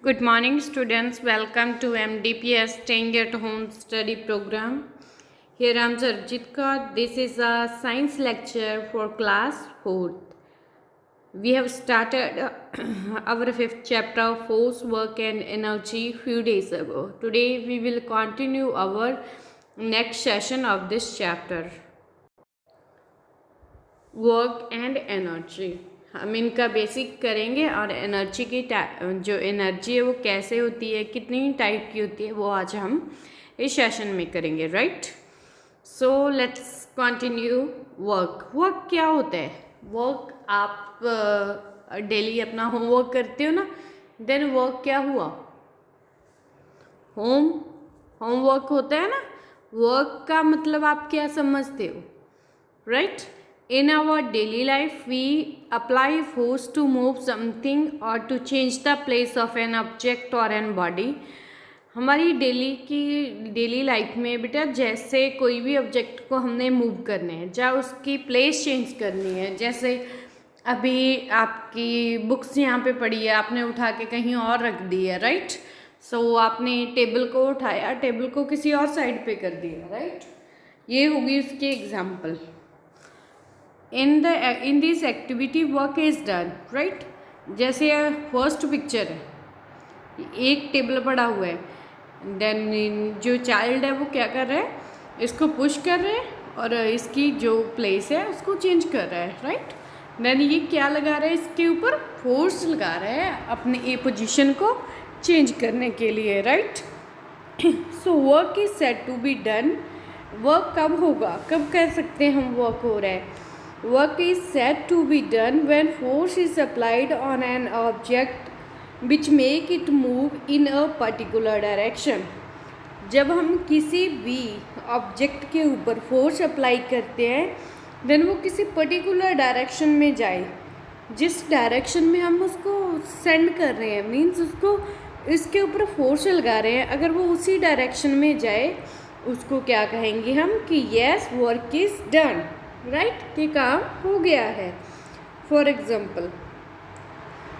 Good morning, students. Welcome to MDPS Staying at Home Study Program. Here I am Sarjit Kaur. This is a science lecture for class 4th. We have started our 5th chapter of force, work and energy few days ago. Today we will continue our next session of this chapter. Work and energy हम इनका basic करेंगे और energy की जो energy है वो कैसे होती है, कितनी टाइप की होती है, वो आज हम इस सेशन में करेंगे. Right, so let's continue. Work क्या होता है? वर्क आप डेली अपना होमवर्क करते हो ना, देन वर्क क्या हुआ? होमवर्क होता है ना. वर्क का मतलब आप क्या समझते हो? Right, in our daily life we apply force to move something or to change the place of an object or an body. हमारी डेली लाइफ में बेटा जैसे कोई भी ऑब्जेक्ट को हमने मूव करने हैं, चाहे उसकी प्लेस चेंज करनी है. जैसे अभी आपकी बुक्स यहाँ पे पड़ी है, आपने उठा के कहीं और रख दी है. राइट, सो आपने टेबल को उठाया, टेबल को किसी और साइड पे कर दिया. राइट, ये होगी उसकी example. in this activity work is done. right, जैसे फर्स्ट पिक्चर है, एक टेबल पड़ा हुआ है, देन जो चाइल्ड है वो क्या कर रहा है? इसको पुश कर रहा है और इसकी जो प्लेस है उसको चेंज कर रहा है. राइट, देन ये क्या लगा रहा है? इसके ऊपर फोर्स लगा रहा है अपने ए पोजीशन को चेंज करने के लिए. Right, so work is said to be done. Work कब होगा, कब कह सकते हैं हम वर्क हो रहा है? Work is said to be done when force is applied on an object which make it move in a particular direction. जब हम किसी भी ऑब्जेक्ट के ऊपर फोर्स अप्लाई करते हैं, देन वो किसी पर्टिकुलर डायरेक्शन में जाए. जिस डायरेक्शन में हम उसको सेंड कर रहे हैं, मीन्स उसको इसके ऊपर फोर्स लगा रहे हैं, अगर वो उसी डायरेक्शन में जाए उसको क्या कहेंगे हम? कि yes, work is done. Right, कि काम हो गया है. For example,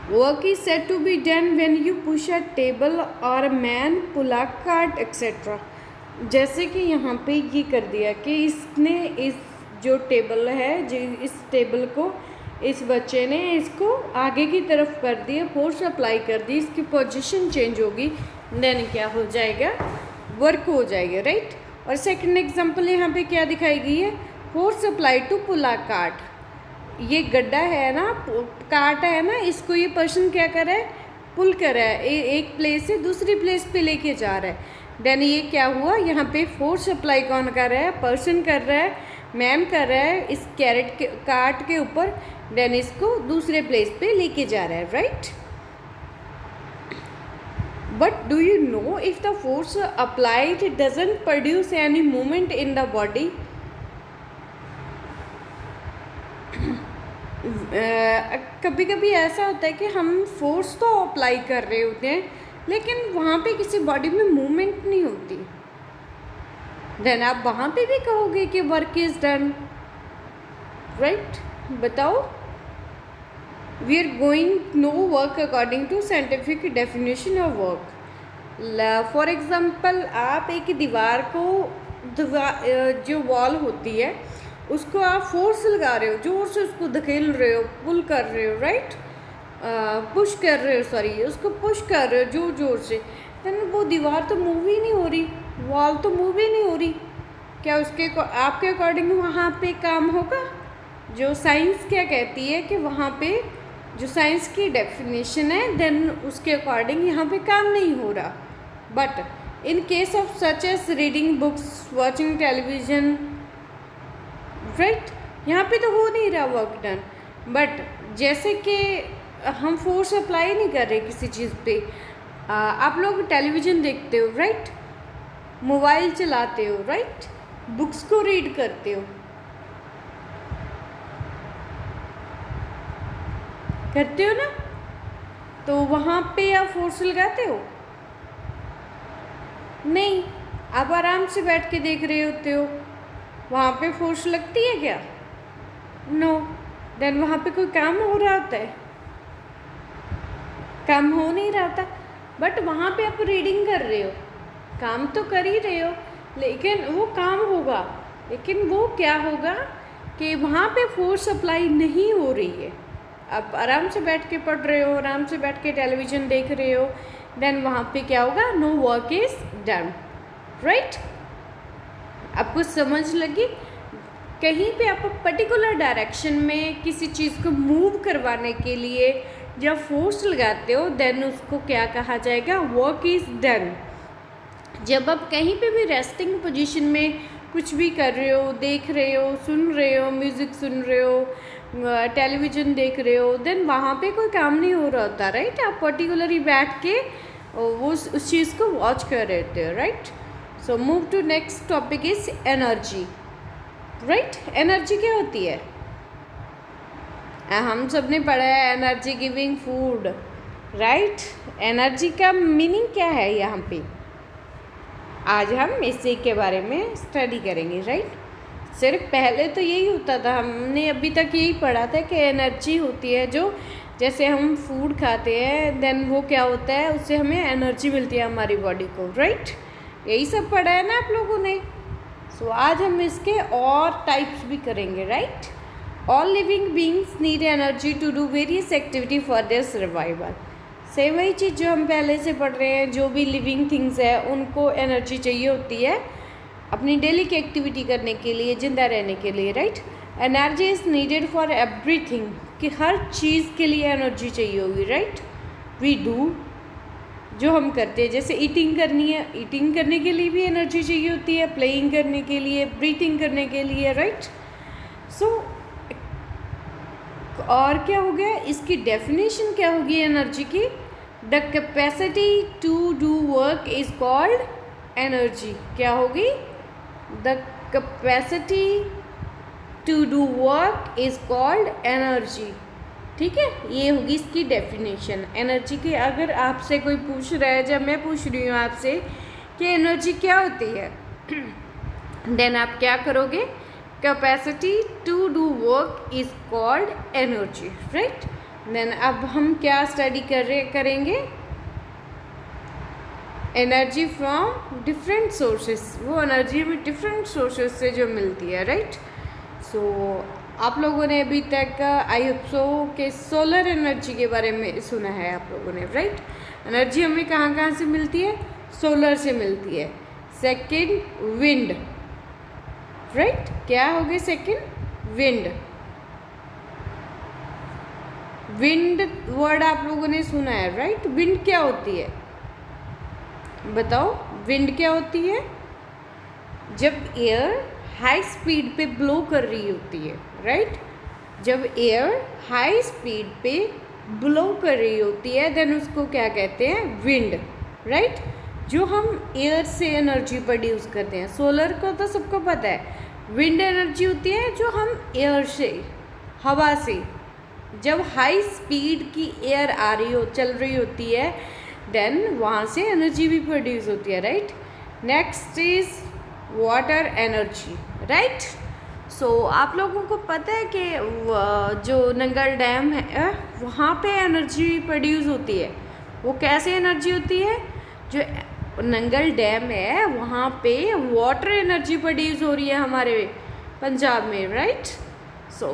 work is said to be done when you push a table और man pull a cart etcetera. जैसे कि यहाँ पे ये कर दिया कि इसने इस जो टेबल है, जो इस टेबल को इस बच्चे ने इसको आगे की तरफ कर दिया, फोर्स अप्लाई कर दी, इसकी पोजीशन चेंज होगी, देन क्या हो जाएगा? वर्क हो जाएगा. राइट, और सेकंड एग्जांपल यहाँ पे क्या दिखाई गई है? Force apply to pull a cart. ये गड्ढा है ना, कार्ट है ना, इसको ये पर्सन क्या कर रहा है? पुल कर रहा है, एक प्लेस से दूसरी प्लेस पे लेके जा रहा है. देन ये क्या हुआ? यहाँ पे फोर्स अप्लाई कौन कर रहा है? पर्सन कर रहा है, मैन कर रहा है इस कार्ट के ऊपर, देन इसको दूसरे प्लेस पे लेके जा रहा है. Right, but do you know if the force applied doesn't produce any movement in the body? कभी कभी ऐसा होता है कि हम फोर्स तो अप्लाई कर रहे होते हैं, लेकिन वहाँ पे किसी बॉडी में मूवमेंट नहीं होती. देन आप वहाँ पे भी कहोगे कि वर्क इज डन. राइट, बताओ. We are going know work according to scientific definition of work. For example, आप एक दीवार को जो वॉल होती है उसको आप फोर्स लगा रहे हो, जोर से उसको धकेल रहे हो, पुल कर रहे हो. राइट, पुश कर रहे हो, सॉरी, उसको पुश कर रहे हो जोर जोर से, देन वो दीवार तो मूव ही नहीं हो रही, वॉल तो मूव ही नहीं हो रही. क्या उसके आपके अकॉर्डिंग वहाँ पे काम होगा? जो साइंस क्या कहती है कि वहाँ पे जो साइंस की डेफिनेशन है, देन उसके अकॉर्डिंग यहाँ पे काम नहीं हो रहा. But in case of such as reading books, watching television, right, यहाँ पे तो हो नहीं रहा वर्क डन. बट जैसे कि हम फोर्स अप्लाई नहीं कर रहे किसी चीज़ पे. आप लोग टेलीविज़न देखते हो, राइट, मोबाइल चलाते हो, राइट, बुक्स को रीड करते हो, करते हो ना, तो वहाँ पे आप फोर्स लगाते हो? नहीं, आप आराम से बैठ के देख रहे होते हो, वहाँ पे फोर्स लगती है क्या? नो. देन वहाँ पे कोई काम हो रहा होता है? काम हो नहीं रहा था. बट वहाँ पे आप रीडिंग कर रहे हो, काम तो कर ही रहे हो, लेकिन वो काम होगा, लेकिन वो क्या होगा कि वहाँ पे फोर्स अप्लाई नहीं हो रही है। आप आराम से बैठ के पढ़ रहे हो, आराम से बैठ के टेलीविज़न देख रहे हो, देन वहाँ पे क्या होगा, no work is done, right. आपको समझ लगी? कहीं पे आप पर्टिकुलर डायरेक्शन में किसी चीज़ को मूव करवाने के लिए जब फोर्स लगाते हो, देन उसको क्या कहा जाएगा, वर्क इज़ डन। जब आप कहीं पे भी रेस्टिंग पोजीशन में कुछ भी कर रहे हो, देख रहे हो, सुन रहे हो, म्यूज़िक सुन रहे हो, टेलीविज़न देख रहे हो, देन वहाँ पे कोई काम नहीं हो रहा होता, राइट। आप पर्टिकुलरली बैठ के वो उस चीज़ को वॉच कर रहे होते हो, right. So move to next topic is energy, right. Energy क्या होती है? हम सब ने पढ़ा है energy giving food, right. Energy का मीनिंग क्या है यहाँ पे? आज हम इसी के बारे में स्टडी करेंगे, राइट। सिर्फ पहले तो यही होता था, हमने अभी तक यही पढ़ा था कि एनर्जी होती है जो, जैसे हम फूड खाते हैं देन वो क्या होता है, उससे हमें एनर्जी मिलती है हमारी बॉडी को, राइट। यही सब पढ़ा है ना आप लोगों ने। सो आज हम इसके और टाइप्स भी करेंगे, right. All living beings need energy to do various activity for their survival. से वही चीज़ जो हम पहले से पढ़ रहे हैं, जो भी लिविंग थिंग्स है उनको एनर्जी चाहिए होती है अपनी डेली की एक्टिविटी करने के लिए, ज़िंदा रहने के लिए, right. Energy is needed for everything, कि हर चीज़ के लिए एनर्जी चाहिए होगी, राइट। वी डू, जो हम करते हैं, जैसे ईटिंग करनी है, ईटिंग करने के लिए भी एनर्जी चाहिए होती है, प्लेइंग करने के लिए, ब्रीथिंग करने के लिए, राइट। सो और क्या हो गया, इसकी डेफिनेशन क्या होगी एनर्जी की? The capacity to do work is called energy. क्या होगी? The capacity to do work is called energy, ठीक है। ये होगी इसकी डेफिनेशन एनर्जी की। अगर आपसे कोई पूछ रहा है, जब मैं पूछ रही हूँ आपसे कि एनर्जी क्या होती है, देन आप क्या करोगे? Capacity to do work is called energy, right. Then अब हम क्या स्टडी करेंगे? Energy from different sources. वो एनर्जी भी डिफरेंट सोर्सेस से जो मिलती है, राइट। सो आप लोगों ने अभी तक आई होप सो के सोलर एनर्जी के बारे में सुना है आप लोगों ने, राइट। एनर्जी हमें कहाँ कहाँ से मिलती है? सोलर से मिलती है। Second wind, right. क्या हो गया सेकंड? विंड। विंड वर्ड आप लोगों ने सुना है, राइट। विंड क्या होती है बताओ? विंड क्या होती है? जब एयर हाई स्पीड पे ब्लो कर रही होती है, राइट। जब एयर हाई स्पीड पे ब्लो कर रही होती है देन उसको क्या कहते हैं? Wind, right. जो हम एयर से एनर्जी प्रोड्यूस करते हैं, सोलर को तो सबको पता है। विंड एनर्जी होती है जो हम एयर से, हवा से, जब हाई स्पीड की एयर आ रही हो, चल रही होती है, देन वहाँ से एनर्जी भी प्रोड्यूस होती है, right. Next is water energy, right. So आप लोगों को पता है कि जो नंगल डैम है वहाँ पे एनर्जी प्रोड्यूस होती है। वो कैसे एनर्जी होती है? जो नंगल डैम है वहाँ पे वाटर एनर्जी प्रोड्यूस हो रही है हमारे पंजाब में, राइट। सो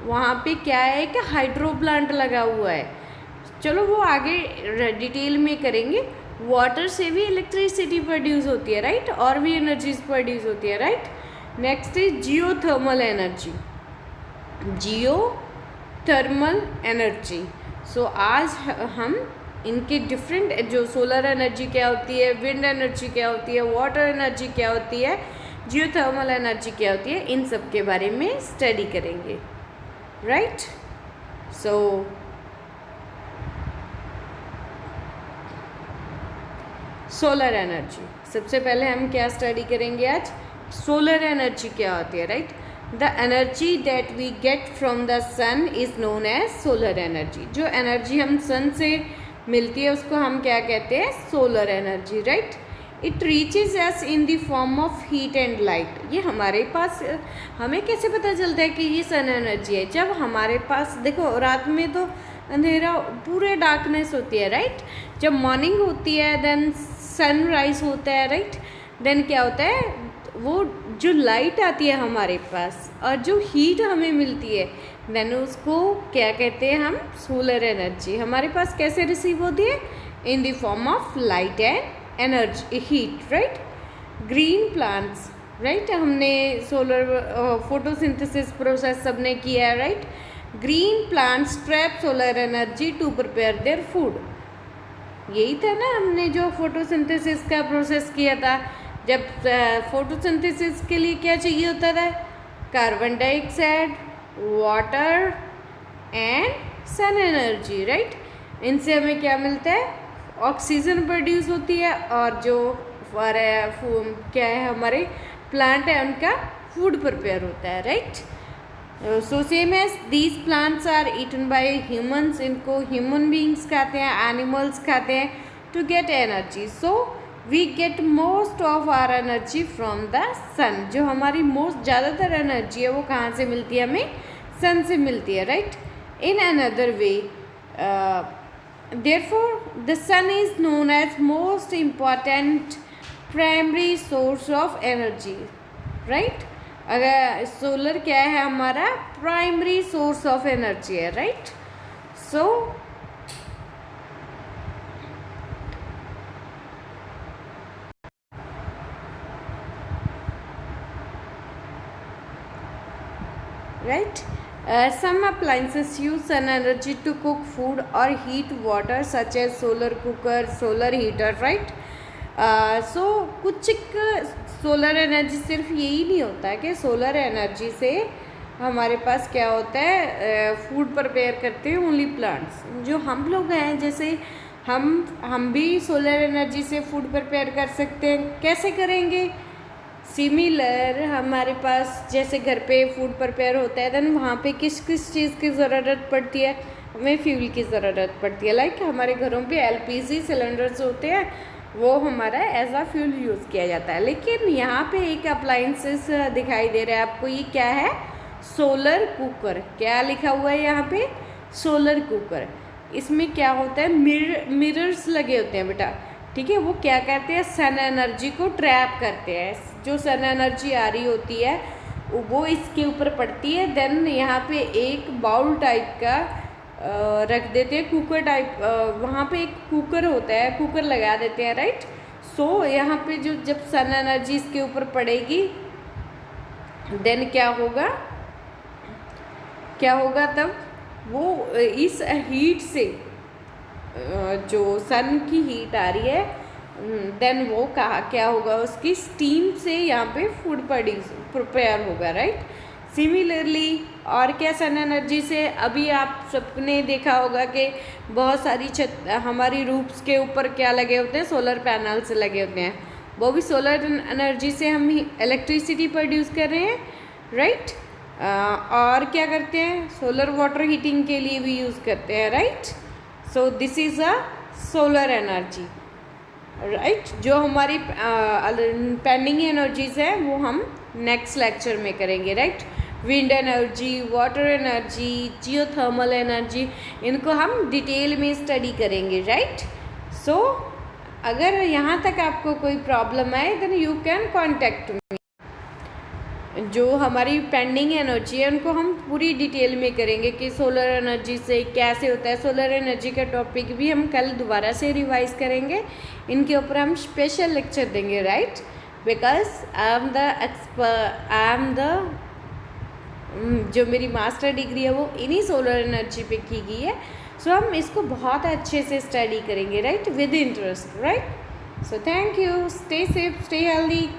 वहाँ पे क्या है कि हाइड्रो प्लांट लगा हुआ है। चलो वो आगे डिटेल में करेंगे। वाटर से भी इलेक्ट्रिसिटी प्रोड्यूस होती है, राइट। और भी एनर्जीज प्रोड्यूस होती है, right. Next is geothermal energy. Geothermal energy. So आज हम इनके डिफरेंट, जो सोलर एनर्जी क्या होती है, विंड एनर्जी क्या होती है, वाटर एनर्जी क्या होती है, जियोथर्मल एनर्जी क्या होती है, इन सब के बारे में स्टडी करेंगे, राइट। सो सोलर एनर्जी, सबसे पहले हम क्या स्टडी करेंगे आज? सोलर एनर्जी क्या होती है, right. The energy that we get from the sun is known as solar energy. जो एनर्जी हम सन से मिलती है उसको हम क्या कहते हैं? Solar energy, right. It reaches S in the form of heat and light. ये हमारे पास, हमें कैसे पता चलता है कि ये सन एनर्जी है? जब हमारे पास, देखो रात में तो अंधेरा, पूरे डार्कनेस होती है, राइट। जब मॉर्निंग होती है देन सनराइज होता है, राइट। देन क्या होता है, वो जो लाइट आती है हमारे पास और जो हीट हमें मिलती है, देन उसको क्या कहते हैं हम, सोलर एनर्जी हमारे पास कैसे रिसीव होती है, in the form of light and energy, heat, right. Green plants, right, हमने सोलर फोटोसिंथेसिस प्रोसेस सबने किया है, right. Green plants trap solar energy to prepare their food, यही था ना हमने जो फोटोसिंथेसिस का प्रोसेस किया था। जब फोटोसिंथेसिस के लिए क्या चाहिए होता था, carbon dioxide, water and sun energy, right. इनसे हमें क्या मिलता है, ऑक्सीजन प्रोड्यूस होती है और जो क्या है हमारे प्लांट है उनका फूड प्रिपेयर होता है, right. So same as these plants are eaten by humans, इनको ह्यूमन बींग्स खाते हैं, एनिमल्स खाते हैं to get energy. So we get most of our energy from the sun, जो हमारी मोस्ट ज़्यादातर एनर्जी है वो कहाँ से मिलती है, हमें सन से मिलती है, right. In another way therefore the sun is known as most important primary source of energy, right. अगर सोलर क्या है हमारा प्राइमरी सोर्स ऑफ एनर्जी है, right. So right, some appliances use sun energy to cook food or heat water such as solar cooker, solar heater, right. So कुछ solar energy सिर्फ यही नहीं होता है कि सोलर एनर्जी से हमारे पास क्या होता है, फूड प्रिपेयर करते हैं ओनली प्लांट्स। जो हम लोग हैं जैसे हम भी सोलर एनर्जी से फूड प्रिपेयर कर सकते हैं। कैसे करेंगे, सिमिलर हमारे पास जैसे घर पे फूड प्रिपेयर होता है देन वहाँ पे किस किस चीज़ की ज़रूरत पड़ती है, हमें फ्यूल की ज़रूरत पड़ती है। लाइक हमारे घरों पे एलपीजी सिलेंडर्स होते हैं, वो हमारा एज आ फ्यूल यूज़ किया जाता है। लेकिन यहाँ पे एक अप्लाइंसेस दिखाई दे रहा है आपको, ये क्या है, सोलर कुकर। क्या लिखा हुआ है यहाँ पे, सोलर कुकर। इसमें क्या होता है, मिरर्स लगे होते हैं बेटा, ठीक है। वो क्या करते हैं, सन एनर्जी को ट्रैप करते हैं। जो सन एनर्जी आ रही होती है वो इसके ऊपर पड़ती है, देन यहाँ पे एक बाउल टाइप का रख देते हैं, कुकर टाइप, वहाँ पे एक कुकर होता है, कुकर लगा देते हैं, राइट। सो यहाँ पे जो जब सन एनर्जी इसके ऊपर पड़ेगी देन क्या होगा तब वो इस हीट से जो सन की हीट आ रही है देन वो क्या होगा, उसकी स्टीम से यहाँ पे फूड प्रिपेयर होगा, राइट। सिमिलरली और क्या, सन एनर्जी से अभी आप सबने देखा होगा कि बहुत सारी हमारी रूफ्स के ऊपर क्या लगे होते हैं, सोलर पैनल्स लगे होते हैं। वो भी सोलर एनर्जी से हम इलेक्ट्रिसिटी प्रोड्यूस कर रहे हैं, राइट। और क्या करते हैं, सोलर वाटर हीटिंग के लिए भी यूज़ करते हैं, right. So this is a solar energy, right. जो हमारी पेंडिंग एनर्जीज है वो हम नेक्स्ट लेक्चर में करेंगे, right. Wind energy, water energy, geothermal energy, इनको हम डिटेल में स्टडी करेंगे, राइट। सो अगर यहाँ तक आपको कोई प्रॉब्लम आए then you can contact me. जो हमारी पेंडिंग एनर्जी है उनको हम पूरी डिटेल में करेंगे कि सोलर एनर्जी से कैसे होता है। सोलर एनर्जी का टॉपिक भी हम कल दोबारा से रिवाइज करेंगे, इनके ऊपर हम स्पेशल लेक्चर देंगे, right. Because I am the जो मेरी मास्टर डिग्री है वो इन्हीं सोलर एनर्जी पे की गई है। सो हम इसको बहुत अच्छे से स्टडी करेंगे, right, with interest, right. So thank you, stay safe, stay healthy.